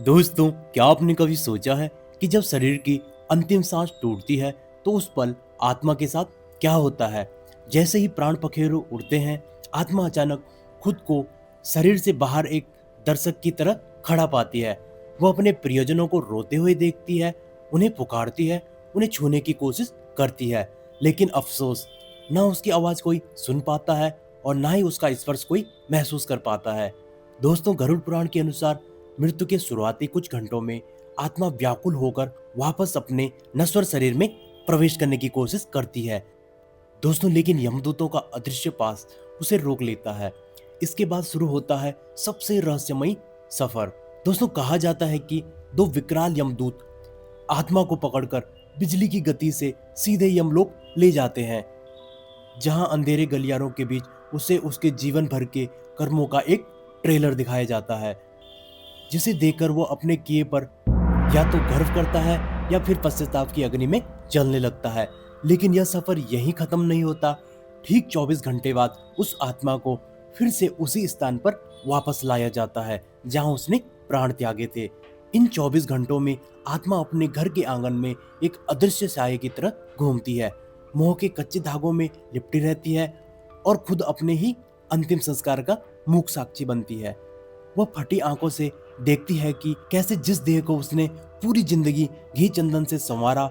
दोस्तों, क्या आपने कभी सोचा है कि जब शरीर की अंतिम सांस टूटती है तो उस पल आत्मा के साथ क्या होता है। जैसे ही प्राण पखेरु उड़ते हैं, आत्मा अचानक खुद को शरीर से बाहर एक दर्शक की तरह खड़ा पाती है। वो अपने प्रियजनों को रोते हुए देखती है, उन्हें पुकारती है, उन्हें छूने की कोशिश करती है, लेकिन अफसोस, ना उसकी आवाज कोई सुन पाता है और ना ही उसका स्पर्श कोई महसूस कर पाता है। दोस्तों, गरुड़ पुराण के अनुसार मृत्यु के शुरुआती कुछ घंटों में आत्मा व्याकुल होकर वापस अपने नश्वर शरीर में प्रवेश करने की कोशिश करती है। दोस्तों, लेकिन यमदूतों का अदृश्य पास उसे रोक लेता है। इसके बाद शुरू होता है सबसे रहस्यमयी सफर। दोस्तों, कहा जाता है कि दो विकराल यमदूत आत्मा को पकड़कर बिजली की गति से सीधे यमलोक ले जाते हैं, जहां अंधेरे गलियारों के बीच उसे उसके जीवन भर के कर्मों का एक ट्रेलर दिखाया जाता है, जिसे देखकर वो अपने किए पर या तो गर्व करता है या फिर पश्चाताप की अग्नि में जलने लगता है। लेकिन यह सफर यहीं खत्म नहीं होता। ठीक 24 घंटे बाद उस आत्मा को फिर से उसी स्थान पर वापस लाया जाता है जहां उसने प्राण त्यागे थे। इन 24 घंटों में आत्मा अपने घर के आंगन में एक अदृश्य साये की तरह घूमती है, मोह के कच्चे धागों में लिपटी रहती है और खुद अपने ही अंतिम संस्कार का मूक साक्षी बनती है। वह फटी आंखों से देखती है कि कैसे जिस देह को उसने पूरी जिंदगी घी चंदन से संवारा,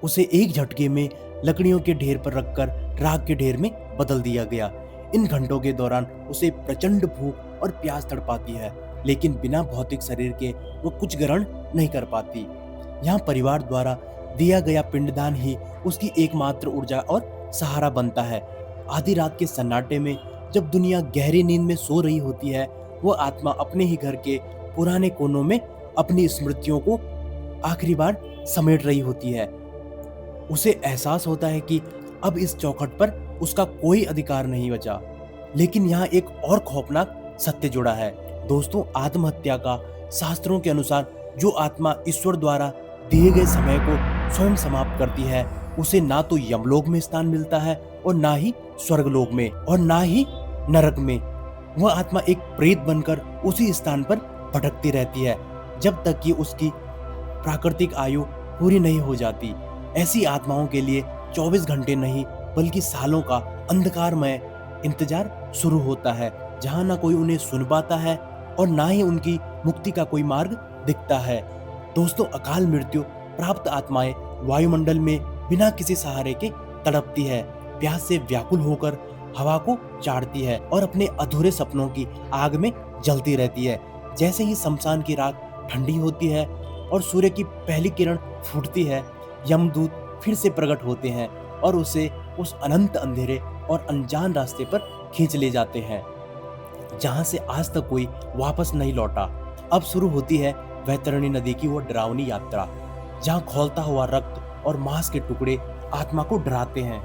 उसे एक झटके में लकड़ियों के ढेर पर रखकर राख के ढेर में बदल दिया गया। इन घंटों के दौरान उसे प्रचंड भूख और प्यास तड़पाती है, लेकिन बिना भौतिक शरीर के वो कुछ ग्रहण नहीं कर पाती। यहाँ परिवार द्वारा दिया गया पिंडदान ही उसकी एकमात्र ऊर्जा और सहारा बनता है। आधी रात के सन्नाटे में जब दुनिया गहरी नींद में सो रही होती है, वो आत्मा अपने ही घर के पुराने कोनों में अपनी स्मृतियों को आखिरी बार समेट रही होती है। उसे एहसास होता है कि अब इस चौखट पर उसका कोई अधिकार नहीं बचा। लेकिन यहाँ एक और खौफनाक सत्य जुड़ा है। दोस्तों, आत्महत्या का शास्त्रों के अनुसार जो आत्मा ईश्वर द्वारा दिए गए समय को स्वयं समाप्त करती है, उसे ना तो यमलोक में स्थान मिलता है और ना ही स्वर्गलोक में और ना ही नरक में। वह आत्मा एक प्रेत बनकर उसी स्थान पर भटकती रहती है जब तक कि उसकी प्राकृतिक आयु पूरी नहीं हो जाती। ऐसी आत्माओं के लिए 24 घंटे नहीं बल्कि सालों का अंधकारमय इंतजार शुरू होता है, जहां ना कोई उन्हें सुन पाता है और ना ही उनकी मुक्ति का कोई मार्ग दिखता है। दोस्तों, अकाल मृत्यु प्राप्त आत्माएं वायुमंडल में बिना किसी सहारे के तड़पती है, प्यास से व्याकुल होकर हवा को चाटती है और अपने अधूरे सपनों की आग में जलती रहती है। जैसे ही शमशान की राख ठंडी होती है और सूर्य की पहली किरण फूटती है, यमदूत फिर से प्रकट होते हैं और उसे उस अनंत अंधेरे और अनजान रास्ते पर खींच ले जाते हैं, जहां से आज तक कोई वापस नहीं लौटा। अब शुरू होती है वैतरणी नदी की वो डरावनी यात्रा, जहां खौलता हुआ रक्त और मांस के टुकड़े आत्मा को डराते हैं,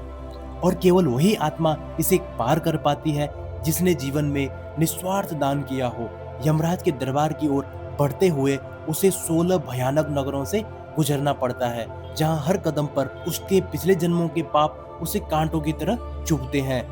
और केवल वही आत्मा इसे पार कर पाती है जिसने जीवन में निस्वार्थ दान किया हो। यमराज के दरबार की ओर बढ़ते हुए उसे 16 भयानक नगरों से गुजरना पड़ता है, जहां हर कदम पर उसके पिछले जन्मों के पाप उसे कांटों की तरह चुभते हैं।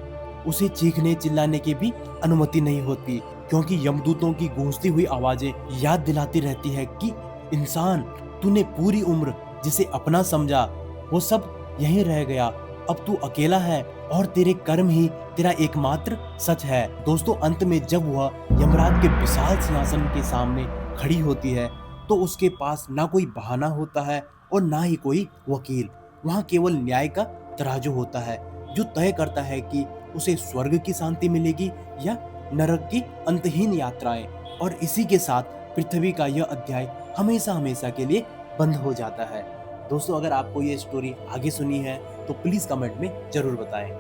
उसे चीखने चिल्लाने की भी अनुमति नहीं होती, क्योंकि यमदूतों की गूंजती हुई आवाजें याद दिलाती रहती है कि इंसान, तूने पूरी उम्र जिसे अपना समझा वो सब यहीं रह गया। अब तू अकेला है और तेरे कर्म ही तेरा एकमात्र सच है। दोस्तों, अंत में जब वह यमराज के विशाल सिंहासन के सामने खड़ी होती है, तो उसके पास ना कोई बहाना होता है और ना ही कोई वकील। वहाँ केवल न्याय का तराजू होता है, जो तय करता है कि उसे स्वर्ग की शांति मिलेगी या नरक की अंतहीन यात्राएं। और इसी के साथ पृथ्वी का यह अध्याय हमेशा हमेशा के लिए बंद हो जाता है। दोस्तों, अगर आपको ये स्टोरी आगे सुनी है तो प्लीज कमेंट में जरूर बताएं।